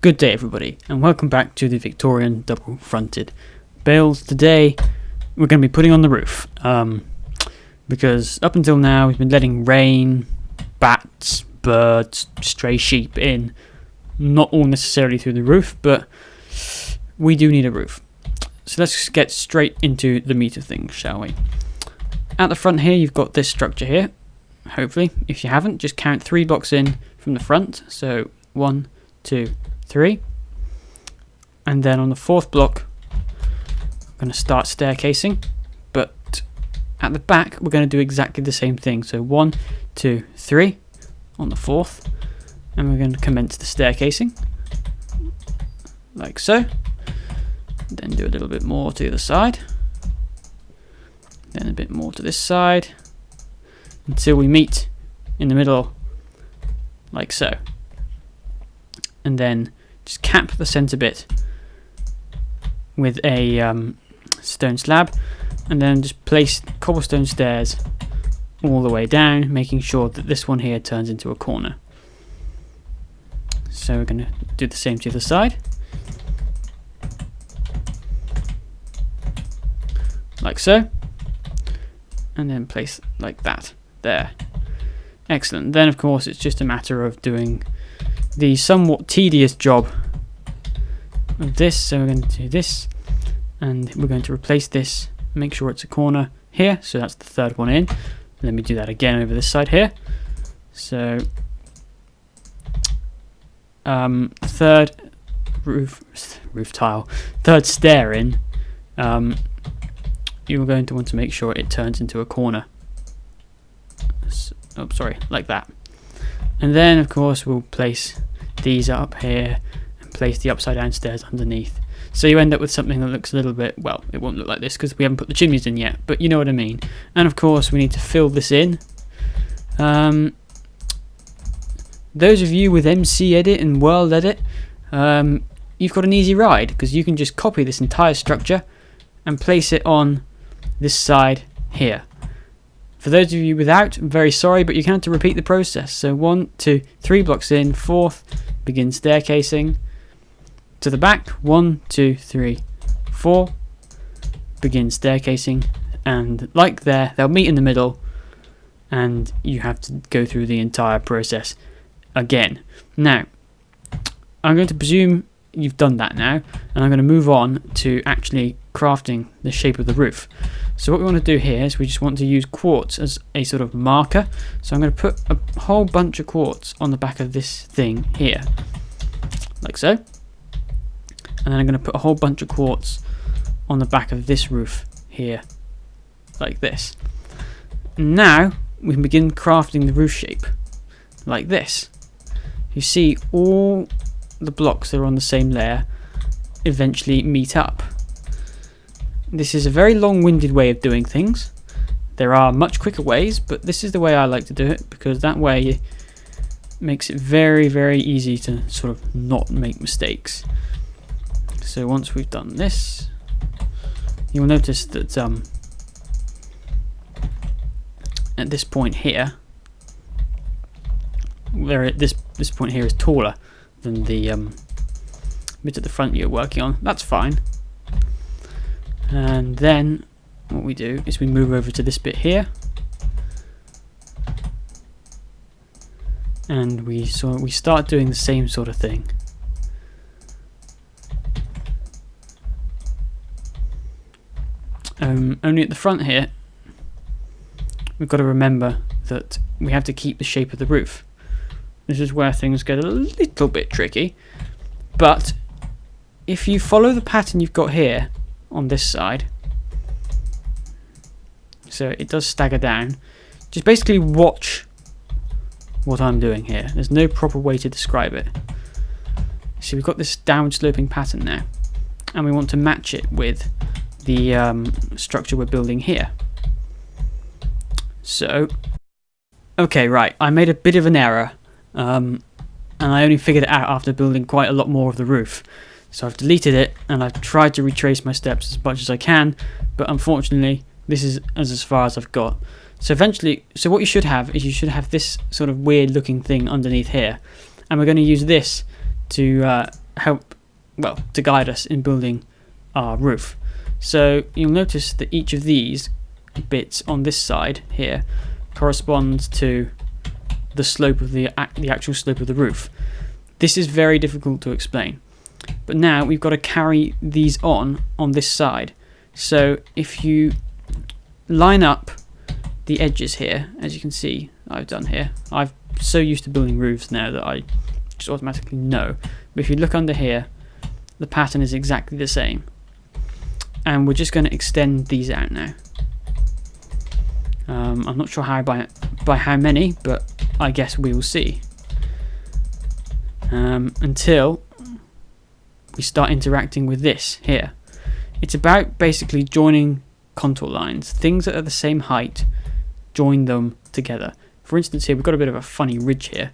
Good day everybody, and welcome back to the Victorian double-fronted bales. Today we're going to be putting on the roof, because up until now we've been letting rain, bats, birds, stray sheep in, not all necessarily through the roof, but we do need a roof. So let's get straight into the meat of things, shall we? At the front here you've got this structure here. Hopefully, if you haven't, just count 3 blocks in from the front. So 1, 2, 3, and then on the 4th block I'm going to start staircasing, but at the back we're going to do exactly the same thing. So 1, 2, 3 on the 4th, and we're going to commence the staircasing like so. Then do a little bit more to the other side, then a bit more to this side, until we meet in the middle like so. And then just cap the centre bit with a stone slab, and then just place cobblestone stairs all the way down, making sure that this one here turns into a corner. So we're going to do the same to the other side, like so, and then place like that there. Excellent. Then of course it's just a matter of doing the somewhat tedious job of this. So we're going to do this, and we're going to replace this, make sure it's a corner here, so that's the 3rd one in. Let me do that again over this side here. So 3rd roof tile, 3rd stair in, you're going to want to make sure it turns into a corner. Oh, sorry, like that. And then of course we'll place these up here and place the upside down stairs underneath. So you end up with something that looks a little bit, well, it won't look like this because we haven't put the chimneys in yet, but you know what I mean. And of course we need to fill this in. Those of you with MC Edit and World Edit, you've got an easy ride, because you can just copy this entire structure and place it on this side here. For those of you without, I'm very sorry, but you can have to repeat the process. So 1, 2, 3 blocks in, 4th, begin staircasing. To the back, 1, 2, 3, 4, begin staircasing. And like there, they'll meet in the middle, and you have to go through the entire process again. Now, I'm going to presume you've done that now, and I'm going to move on to actually crafting the shape of the roof. So what we want to do here is we just want to use quartz as a sort of marker. So I'm going to put a whole bunch of quartz on the back of this thing here, like so. And then I'm going to put a whole bunch of quartz on the back of this roof here, like this. Now we can begin crafting the roof shape, like this. You see all the blocks that are on the same layer eventually meet up. This is a very long-winded way of doing things. There are much quicker ways, but this is the way I like to do it, because that way it makes it very, very easy to sort of not make mistakes. So once we've done this, you'll notice that at this point here, this point here is taller than the bit at the front you're working on. That's fine. And then what we do is we move over to this bit here, and we start doing the same sort of thing. Only at the front here we've got to remember that we have to keep the shape of the roof. This is where things get a little bit tricky, but if you follow the pattern you've got here on this side, so it does stagger down, just basically watch what I'm doing here. There's no proper way to describe it. So we've got this downward sloping pattern now, and we want to match it with the structure we're building here. So okay, right, I made a bit of an error, and I only figured it out after building quite a lot more of the roof. So I've deleted it, and I've tried to retrace my steps as much as I can, but unfortunately this is as far as I've got. So what you should have is you should have this sort of weird looking thing underneath here, and we're going to use this to help, well, to guide us in building our roof. So you'll notice that each of these bits on this side here corresponds to the slope of the actual slope of the roof. This is very difficult to explain, but now we've got to carry these on this side. So if you line up the edges here, as you can see I've done here, I'm so used to building roofs now that I just automatically know, but if you look under here, the pattern is exactly the same, and we're just going to extend these out now. I'm not sure how by how many, but I guess we will see, until we start interacting with this here. It's about basically joining contour lines, things that are the same height, join them together. For instance, here we've got a bit of a funny ridge here,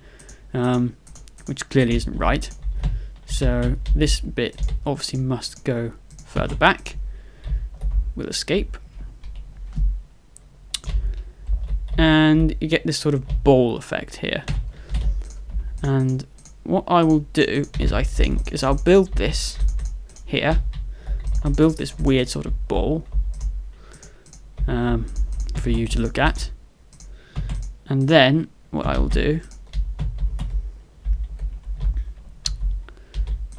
which clearly isn't right, so this bit obviously must go further back. We'll escape, and you get this sort of ball effect here. And what I will do is, I'll build this here. I'll build this weird sort of ball for you to look at, and then what I will do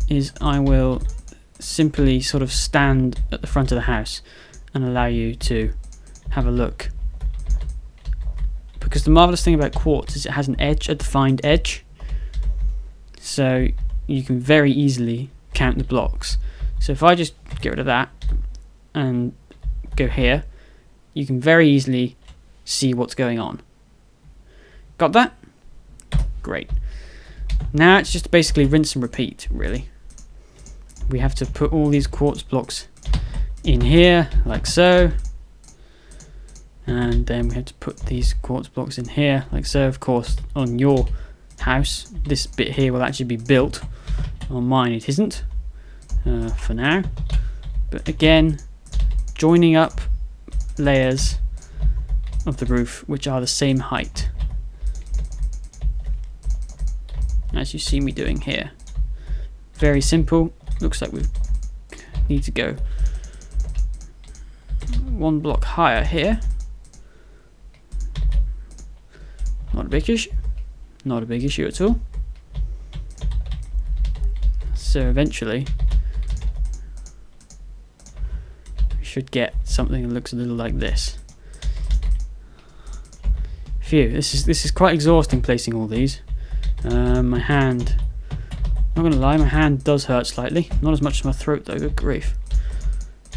is I will simply sort of stand at the front of the house and allow you to have a look, because the marvelous thing about quartz is it has an edge, a defined edge, so you can very easily count the blocks. So if I just get rid of that and go here, you can very easily see what's going on. Got that? Great. Now it's just basically rinse and repeat, really. We have to put all these quartz blocks in here, like so. And then we have to put these quartz blocks in here, like so. Of course, on your house, this bit here will actually be built. On mine it isn't, for now. But again, joining up layers of the roof which are the same height, as you see me doing here. Very simple. Looks like we need to go one block higher here. Not a big issue. Not a big issue at all. So eventually we should get something that looks a little like this. Phew, this is quite exhausting placing all these. My hand, not gonna lie, my hand does hurt slightly. Not as much as my throat though, good grief.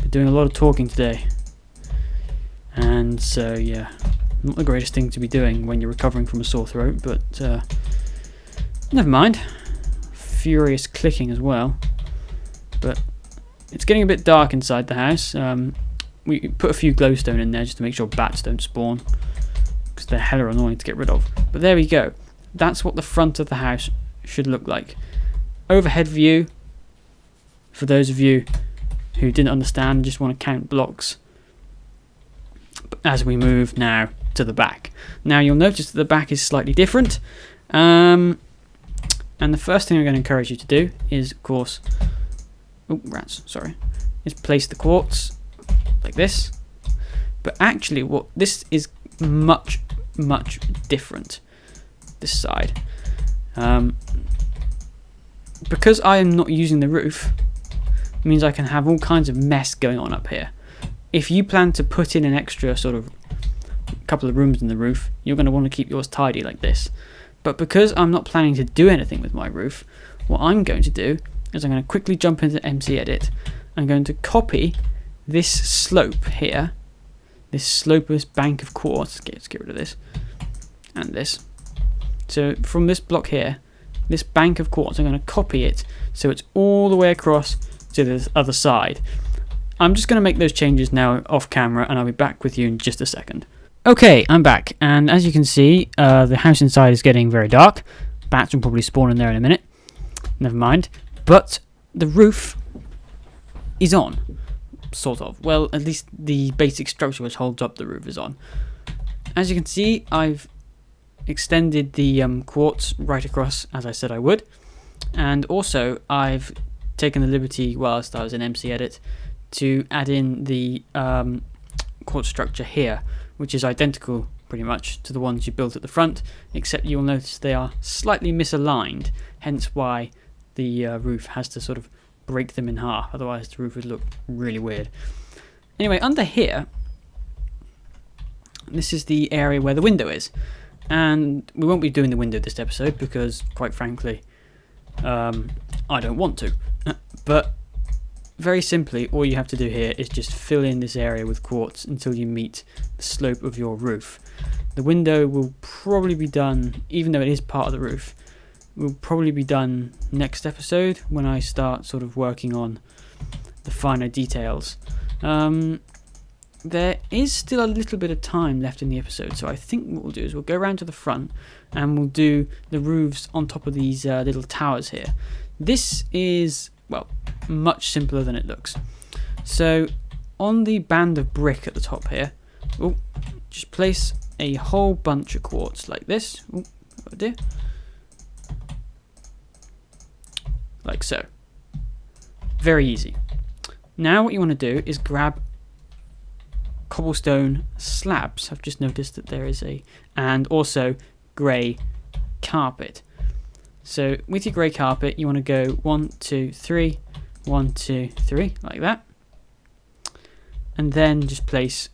Been doing a lot of talking today. And so yeah, not the greatest thing to be doing when you're recovering from a sore throat, but never mind. Furious clicking as well. But it's getting a bit dark inside the house. We put a few glowstone in there just to make sure bats don't spawn, because they're hella annoying to get rid of. But there we go. That's what the front of the house should look like. Overhead view, for those of you who didn't understand and just want to count blocks. But as we move now to the back. Now you'll notice that the back is slightly different. And the first thing I'm going to encourage you to do is, of course, is place the quartz like this. But actually, what this is much different. This side, because I am not using the roof, it means I can have all kinds of mess going on up here. If you plan to put in an extra sort of couple of rooms in the roof, you're going to want to keep yours tidy like this. But because I'm not planning to do anything with my roof, what I'm going to do is I'm going to quickly jump into MC Edit. I'm going to copy this slope here, this slopeless bank of quartz. Let's get rid of this and this. So from this block here, this bank of quartz, I'm going to copy it so it's all the way across to the other side. I'm just going to make those changes now off camera, and I'll be back with you in just a second. Okay, I'm back, and as you can see, the house inside is getting very dark. Bats will probably spawn in there in a minute. Never mind. But the roof is on, sort of. Well, at least the basic structure which holds up the roof is on. As you can see, I've extended the quartz right across as I said I would. And also, I've taken the liberty, whilst I was in MC Edit, to add in the quartz structure here, which is identical pretty much to the ones you built at the front, except you'll notice they are slightly misaligned, hence why the roof has to sort of break them in half, otherwise the roof would look really weird. Anyway, under here, this is the area where the window is, and we won't be doing the window this episode because, quite frankly, I don't want to. But very simply, all you have to do here is just fill in this area with quartz until you meet the slope of your roof. The window will probably be done, even though it is part of the roof, will probably be done next episode when I start sort of working on the finer details. There is still a little bit of time left in the episode, so I think what we'll do is we'll go around to the front and we'll do the roofs on top of these little towers here. This is, well, much simpler than it looks. So on the band of brick at the top here, just place a whole bunch of quartz like this. Oh dear. Like so. Very easy. Now what you want to do is grab cobblestone slabs. I've just noticed that there is and also grey carpet. So with your grey carpet, you want to go 1, 2, 3, 1, 2, 3, like that. And then just place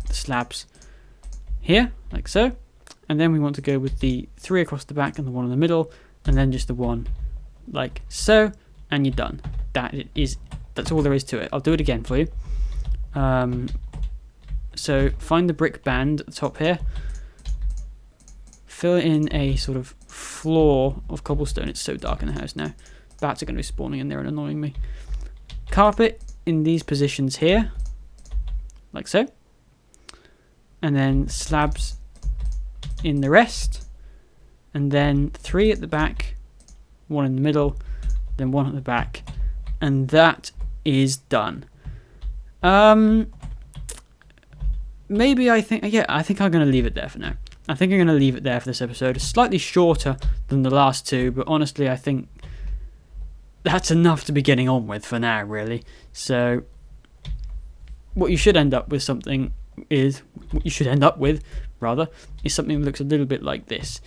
the slabs here, like so. And then we want to go with the 3 across the back and the 1 in the middle, and then just the 1 like so, and you're done. That's all there is to it. I'll do it again for you. So find the brick band at the top here, fill in a sort of floor of cobblestone. It's so dark in the house now. Bats are going to be spawning in there and annoying me. Carpet in these positions here, like so. And then slabs in the rest. And then 3 at the back, 1 in the middle, then 1 at the back. And that is done. Maybe I think I'm going to leave it there for now. I think I'm going to leave it there for this episode. It's slightly shorter than the last 2, but honestly, I think that's enough to be getting on with for now, really. So, what you should end up with is something that looks a little bit like this.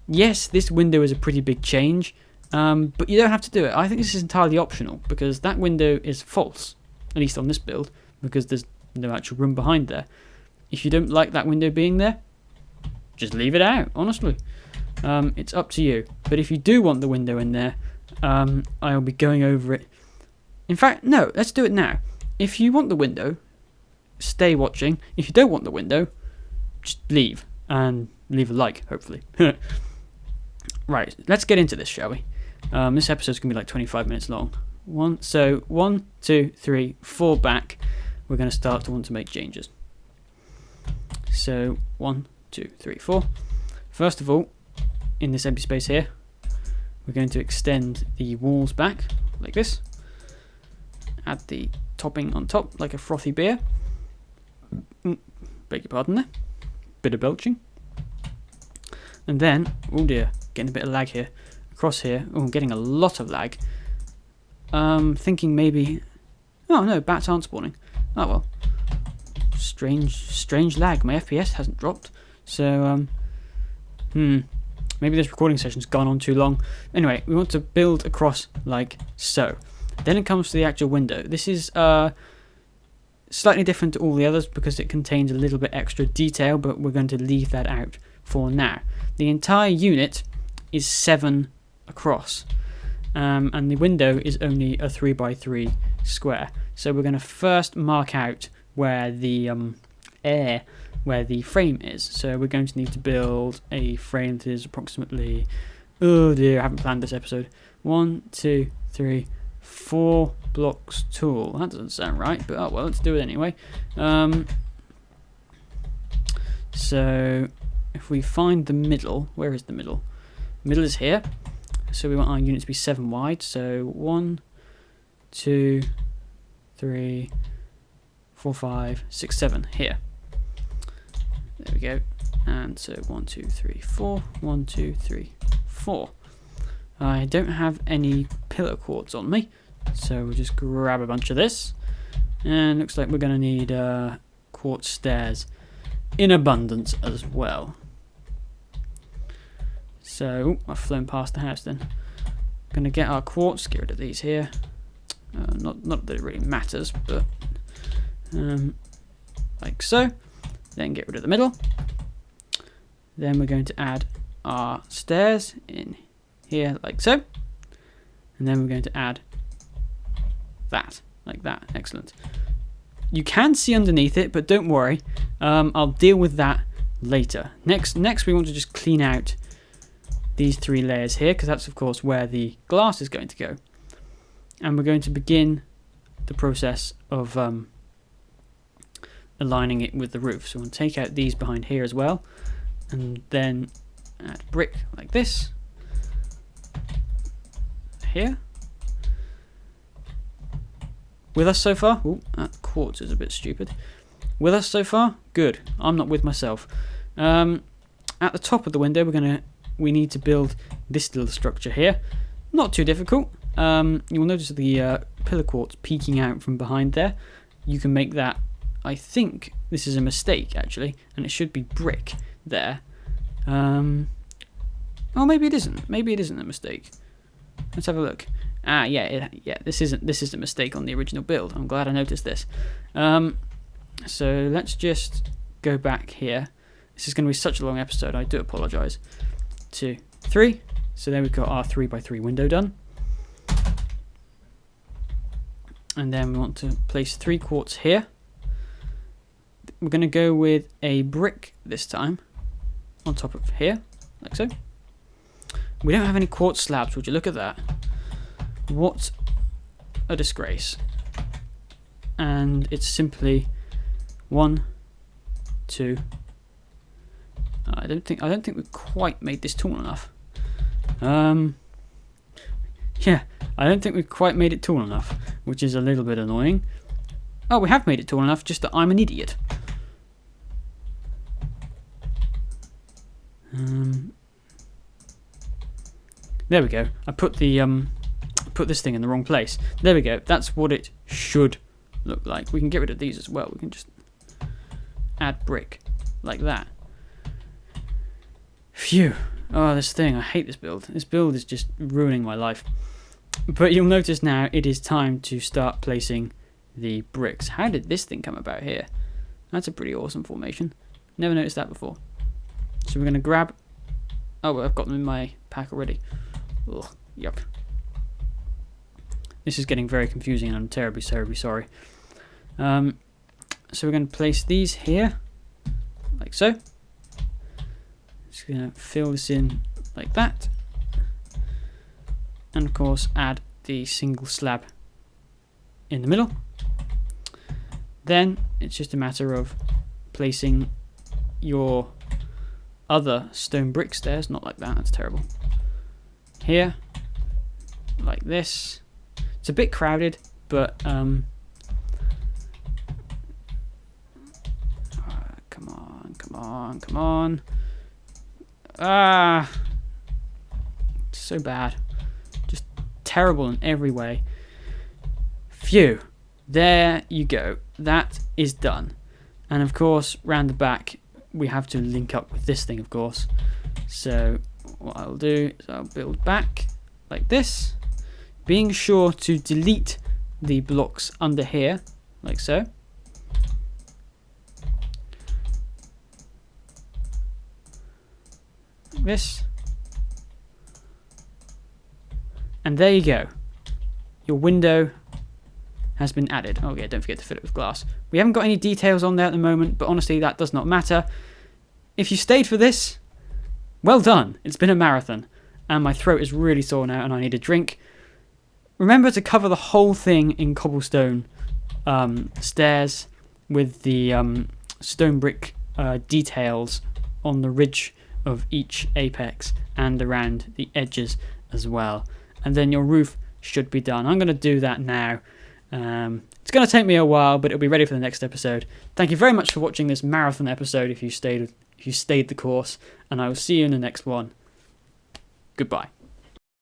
Yes, this window is a pretty big change, but you don't have to do it. I think this is entirely optional, because that window is false, at least on this build, because there's no actual room behind there. If you don't like that window being there, just leave it out, honestly. It's up to you. But if you do want the window in there, I'll be going over it. In fact, no, let's do it now. If you want the window, stay watching. If you don't want the window, just leave. And leave a like, hopefully. Right, let's get into this, shall we? This episode's going to be like 25 minutes long. 1, 2, 3, 4 back. We're going to start to want to make changes. So 1, 2, 3, 4. First of all, in this empty space here, we're going to extend the walls back like this. Add the topping on top like a frothy beer. Beg your pardon there. Bit of belching. And then, oh dear, getting a bit of lag here. Across here, oh, I'm getting a lot of lag. Thinking maybe, oh no, bats aren't spawning. Oh well, strange lag. My FPS hasn't dropped, so maybe this recording session's gone on too long. Anyway, we want to build across like so. Then it comes to the actual window. This is slightly different to all the others because it contains a little bit extra detail, but we're going to leave that out for now. The entire unit is 7 across, and the window is only a 3x3 square. So we're going to first mark out where the where the frame is. So we're going to need to build a frame that is approximately, oh dear, I haven't planned this episode. 1, 2, 3, 4 blocks tall. That doesn't sound right, but oh well, let's do it anyway. So if we find the middle, where is the middle? Middle is here. So we want our unit to be 7 wide. So 1, 2, 3, 4, 5, 6, 7 here. There we go. And so 1, 2, 3, 4. 1, 2, 3, 4. I don't have any pillar quartz on me, so we'll just grab a bunch of this. And looks like we're going to need quartz stairs in abundance as well. So, I've flown past the house then. Going to get our quartz, get rid of these here. Not that it really matters, but like so. Then get rid of the middle. Then we're going to add our stairs in here like so. And then we're going to add that, like that. Excellent. You can see underneath it, but don't worry. I'll deal with that later. Next we want to just clean out these 3 layers here, because that's of course where the glass is going to go. And we're going to begin the process of aligning it with the roof. So we'll take out these behind here as well, and then add brick like this here. With us so far? Ooh, that quartz is a bit stupid. With us so far? Good. I'm not with myself. At the top of the window, we need to build this little structure here. Not too difficult. You'll notice the pillar quartz peeking out from behind there. You can make that. I think this is a mistake actually, and it should be brick there. Oh, maybe it isn't. Maybe it isn't a mistake. Let's have a look. Ah, yeah. This is a mistake on the original build. I'm glad I noticed this. So let's just go back here. This is going to be such a long episode. I do apologise. 2, 3. So there we've got our 3x3 window done. And then we want to place 3 quartz here. We're going to go with a brick this time on top of here, like so. We don't have any quartz slabs. Would you look at that? What a disgrace. And it's simply 1, 2. I don't think we've quite made this tall enough. Yeah, I don't think we've quite made it tall enough, which is a little bit annoying. Oh, we have made it tall enough, just that I'm an idiot. There we go. I put the put this thing in the wrong place. There we go. That's what it should look like. We can get rid of these as well. We can just add brick like that. Phew. Oh, this thing. I hate this build. This build is just ruining my life. But you'll notice now it is time to start placing the bricks. How did this thing come about here? That's a pretty awesome formation. Never noticed that before. So we're going to grab... Oh, well, I've got them in my pack already. Ugh, yuck. This is getting very confusing and I'm terribly sorry. So we're going to place these here, like so. Just going to fill this in like that. And of course add the single slab in the middle. Then it's just a matter of placing your other stone brick stairs, not like that, that's terrible. Here, like this. It's a bit crowded, but come on. Ah, so bad. Just terrible in every way. Phew. There you go. That is done. And of course, round the back, we have to link up with this thing, of course. So what I'll do is I'll build back like this, being sure to delete the blocks under here, like so. Like this. And there you go. Your window has been added. Oh yeah, don't forget to fill it with glass. We haven't got any details on there at the moment, but honestly that does not matter. If you stayed for this, well done. It's been a marathon and my throat is really sore now and I need a drink. Remember to cover the whole thing in cobblestone stairs with the stone brick details on the ridge of each apex and around the edges as well. And then your roof should be done. I'm going to do that now. It's going to take me a while, but it'll be ready for the next episode. Thank you very much for watching this marathon episode if you stayed the course, and I will see you in the next one. Goodbye.